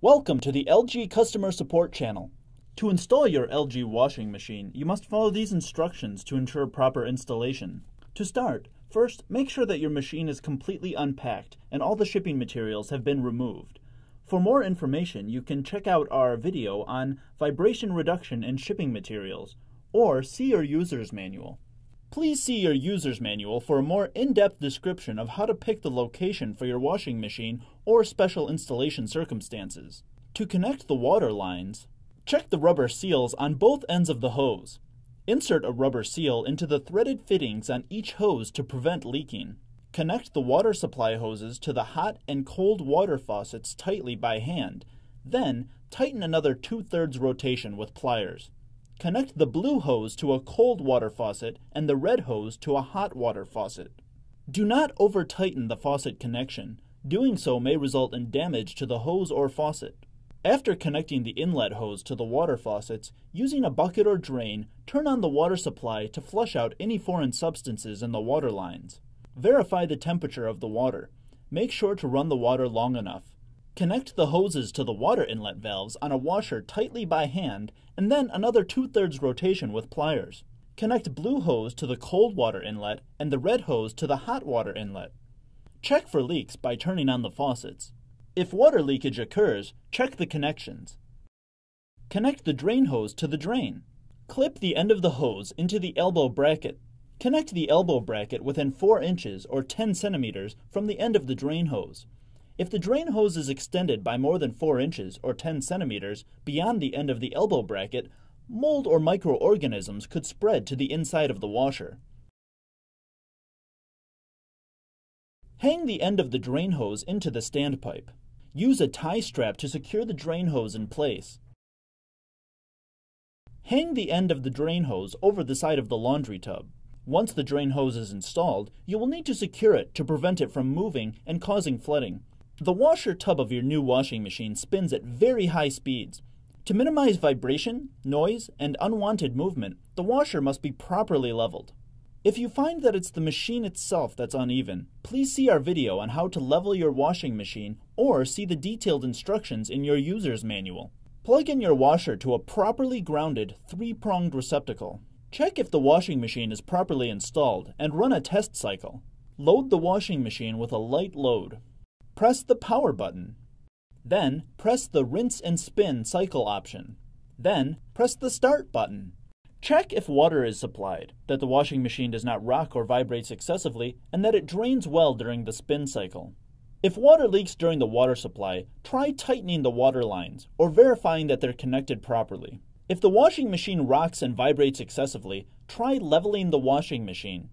Welcome to the LG Customer Support Channel. To install your LG washing machine, you must follow these instructions to ensure proper installation. To start, first make sure that your machine is completely unpacked and all the shipping materials have been removed. For more information, you can check out our video on vibration reduction in shipping materials, or see your user's manual. Please see your user's manual for a more in-depth description of how to pick the location for your washing machine or special installation circumstances. To connect the water lines, check the rubber seals on both ends of the hose. Insert a rubber seal into the threaded fittings on each hose to prevent leaking. Connect the water supply hoses to the hot and cold water faucets tightly by hand. Then, tighten another 2/3 rotation with pliers. Connect the blue hose to a cold water faucet and the red hose to a hot water faucet. Do not over-tighten the faucet connection. Doing so may result in damage to the hose or faucet. After connecting the inlet hose to the water faucets, using a bucket or drain, turn on the water supply to flush out any foreign substances in the water lines. Verify the temperature of the water. Make sure to run the water long enough. Connect the hoses to the water inlet valves on a washer tightly by hand and then another 2/3 rotation with pliers. Connect blue hose to the cold water inlet and the red hose to the hot water inlet. Check for leaks by turning on the faucets. If water leakage occurs, check the connections. Connect the drain hose to the drain. Clip the end of the hose into the elbow bracket. Connect the elbow bracket within 4 inches or 10 centimeters from the end of the drain hose. If the drain hose is extended by more than 4 inches or 10 centimeters beyond the end of the elbow bracket, mold or microorganisms could spread to the inside of the washer. Hang the end of the drain hose into the standpipe. Use a tie strap to secure the drain hose in place. Hang the end of the drain hose over the side of the laundry tub. Once the drain hose is installed, you will need to secure it to prevent it from moving and causing flooding. The washer tub of your new washing machine spins at very high speeds. To minimize vibration, noise, and unwanted movement, the washer must be properly leveled. If you find that it's the machine itself that's uneven, please see our video on how to level your washing machine or see the detailed instructions in your user's manual. Plug in your washer to a properly grounded 3-pronged receptacle. Check if the washing machine is properly installed and run a test cycle. Load the washing machine with a light load. Press the power button. Then press the rinse and spin cycle option. Then press the start button. Check if water is supplied, that the washing machine does not rock or vibrates excessively, and that it drains well during the spin cycle. If water leaks during the water supply, try tightening the water lines or verifying that they're connected properly. If the washing machine rocks and vibrates excessively, try leveling the washing machine.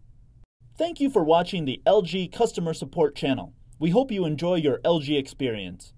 Thank you for watching the LG Customer Support Channel. We hope you enjoy your LG experience.